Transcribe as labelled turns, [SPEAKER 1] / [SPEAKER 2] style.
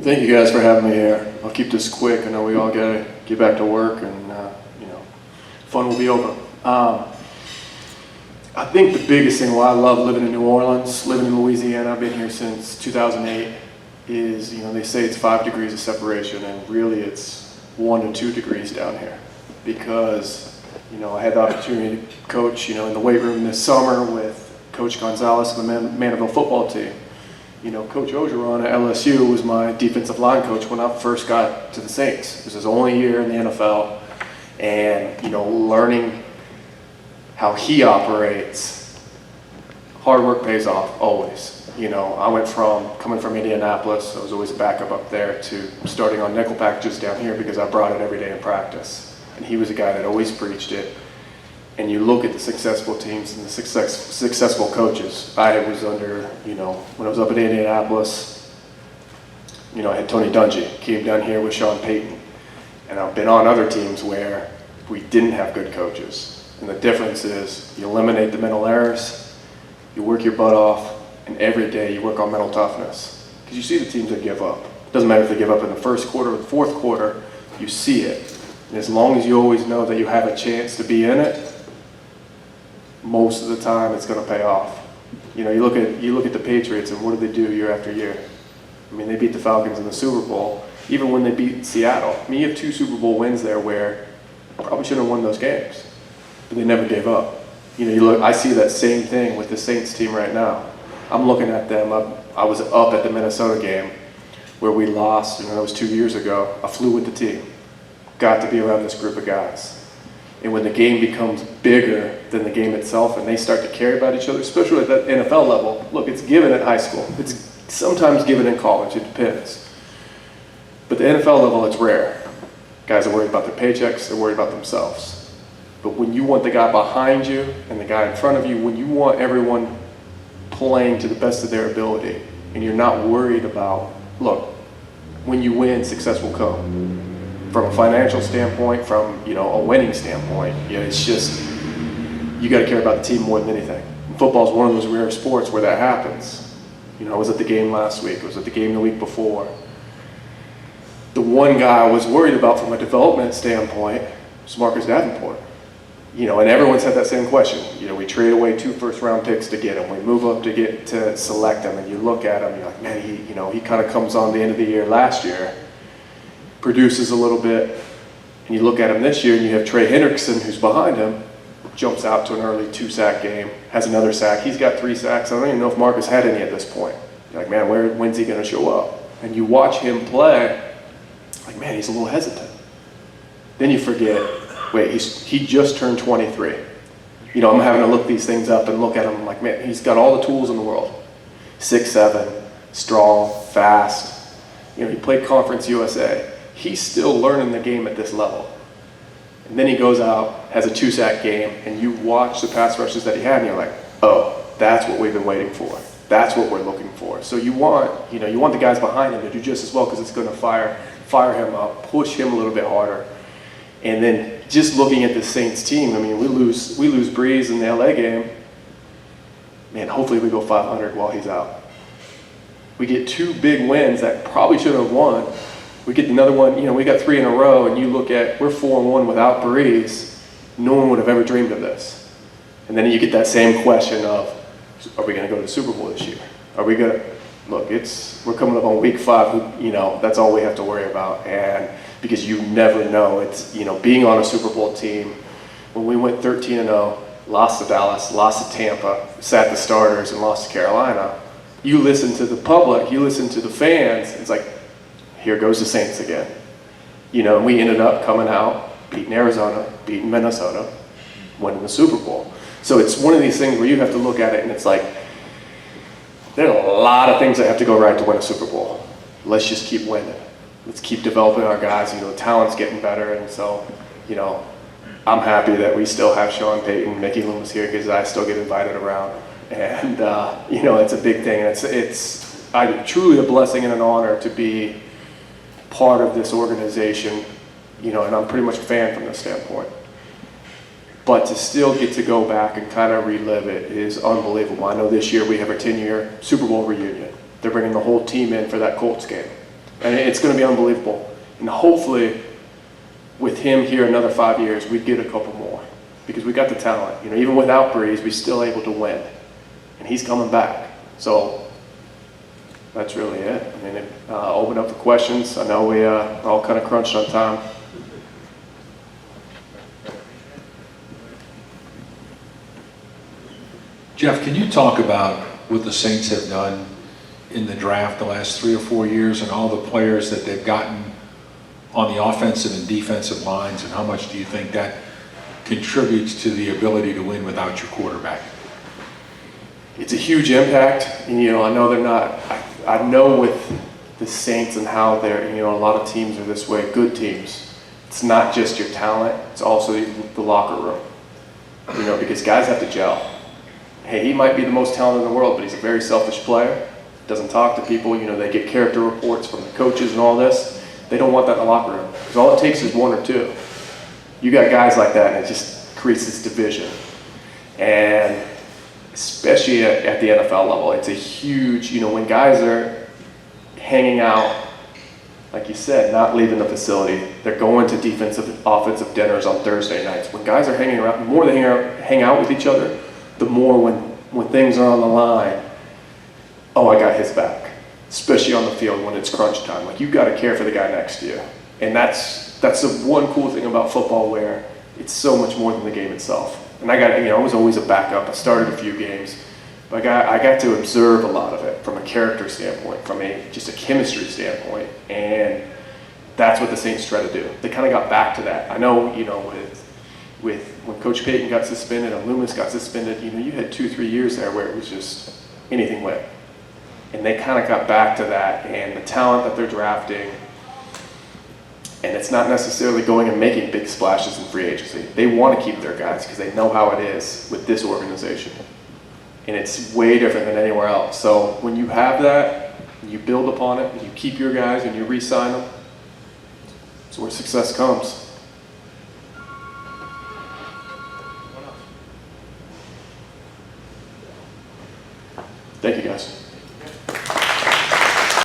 [SPEAKER 1] Thank you guys for having me here. I'll keep this quick. I know we all gotta get back to work, and fun will be over. I think the biggest thing why I love living in New Orleans, living in Louisiana, I've been here since 2008, is they say it's 5 degrees of separation, and really it's 1 to 2 degrees down here. Because I had the opportunity to coach in the weight room this summer with Coach Gonzalez and the Mandeville football team. Coach Ogeron at LSU was my defensive line coach when I first got to the Saints. It was his only year in the NFL, and learning how he operates, hard work pays off always. I went from coming from Indianapolis, I was always a backup up there, to starting on nickel packages down here because I brought it every day in practice. And he was a guy that always preached it. And you look at the successful teams and the successful coaches. I was under, when I was up at Indianapolis, I had Tony Dungy, came down here with Sean Payton. And I've been on other teams where we didn't have good coaches. And the difference is you eliminate the mental errors, you work your butt off, and every day you work on mental toughness. Because you see the teams that give up. It doesn't matter if they give up in the first quarter or the fourth quarter, you see it. And as long as you always know that you have a chance to be in it, most of the time it's going to pay off. You look at the Patriots, and what do they do year after year? They beat the Falcons in the Super Bowl, even when they beat Seattle. You have 2 Super Bowl wins there where probably should have won those games, but they never gave up. I see that same thing with the Saints team right now. I'm looking at them. I was up at the Minnesota game where we lost, that was 2 years ago. I flew with the team, got to be around this group of guys. And when the game becomes bigger than the game itself and they start to care about each other, especially at that NFL level, look, it's given at high school. It's sometimes given in college, it depends. But the NFL level, it's rare. Guys are worried about their paychecks, they're worried about themselves. But when you want the guy behind you and the guy in front of you, when you want everyone playing to the best of their ability, and you're not worried about, look, when you win, success will come. From a financial standpoint, from a winning standpoint, it's just you got to care about the team more than anything. And football is one of those rare sports where that happens. I was at the game last week. I was at the game the week before. The one guy I was worried about from a development standpoint was Marcus Davenport. And everyone's had that same question. We trade away 2 first-round picks to get him. We move up to select him, and you look at him, you're like, man, he kind of comes on the end of the year last year, produces a little bit, and you look at him this year, and you have Trey Hendrickson, who's behind him, jumps out to an early 2-sack game, has another sack. He's got 3 sacks. I don't even know if Marcus had any at this point. You're like, man, when's he going to show up? And you watch him play, like, man, he's a little hesitant. Then you forget, wait, he just turned 23. I'm having to look these things up and look at him like, man, he's got all the tools in the world. 6'7", strong, fast. He played Conference USA. He's still learning the game at this level. And then he goes out, has a 2-sack game, and you watch the pass rushes that he had, and you're like, oh, that's what we've been waiting for. That's what we're looking for. So you want the guys behind him to do just as well, because it's going to fire him up, push him a little bit harder. And then just looking at the Saints team, we lose Breeze in the LA game. Man, hopefully we go 500 while he's out. We get 2 big wins that probably should have won. We get another one, we got 3 in a row, and you look at, we're 4-1 without Breeze. No one would have ever dreamed of this. And then you get that same question of, are we going to go to the Super Bowl this year? Are we going to, look, we're coming up on week 5, that's all we have to worry about. And because you never know, it's, being on a Super Bowl team, when we went 13-0, lost to Dallas, lost to Tampa, sat the starters, and lost to Carolina, you listen to the public, you listen to the fans, it's like, here goes the Saints again. And we ended up coming out, beating Arizona, beating Minnesota, winning the Super Bowl. So it's one of these things where you have to look at it and it's like, there are a lot of things that have to go right to win a Super Bowl. Let's just keep winning. Let's keep developing our guys. The talent's getting better. And so, I'm happy that we still have Sean Payton, Mickey Loomis here, because I still get invited around. And, it's a big thing. It's truly a blessing and an honor to be part of this organization, and I'm pretty much a fan from this standpoint. But to still get to go back and kind of relive it is unbelievable. I know this year we have our 10-year Super Bowl reunion. They're bringing the whole team in for that Colts game. And it's going to be unbelievable. And hopefully, with him here another 5 years, we get a couple more. Because we got the talent. You know, even without Breeze, we're still able to win. And he's coming back. So that's really it. I mean, open up the questions. I know we are all kind of crunched on time.
[SPEAKER 2] Jeff, can you talk about what the Saints have done in the draft the last 3 or 4 years and all the players that they've gotten on the offensive and defensive lines, and how much do you think that contributes to the ability to win without your quarterback?
[SPEAKER 1] It's a huge impact. And, you know, I know they're not, I know with the Saints and how they're, you know, a lot of teams are this way, good teams. It's not just your talent, it's also the locker room. You know, because guys have to gel. Hey, he might be the most talented in the world, but he's a very selfish player. Doesn't talk to people. You know, they get character reports from the coaches and all this. They don't want that in the locker room. Because all it takes is 1 or 2. You got guys like that, and it just creates this division. And especially at the NFL level, it's a huge, you know, when guys are hanging out, like you said, not leaving the facility, they're going to defensive, offensive dinners on Thursday nights. When guys are hanging around, the more they hang out with each other, the more when things are on the line, oh, I got his back. Especially on the field when it's crunch time. Like, you got to care for the guy next to you. And that's the one cool thing about football, where it's so much more than the game itself. And I was always a backup. I started a few games. But I got to observe a lot of it from a character standpoint, from just a chemistry standpoint. And that's what the Saints try to do. They kind of got back to that. I know, you know, with when Coach Payton got suspended and Loomis got suspended, you know, you had 2-3 years there where it was just anything went. And they kind of got back to that, and the talent that they're drafting, and it's not necessarily going and making big splashes in free agency. They want to keep their guys because they know how it is with this organization. And it's way different than anywhere else. So when you have that, you build upon it, and you keep your guys and you re-sign them, it's where success comes. Thank you, guys.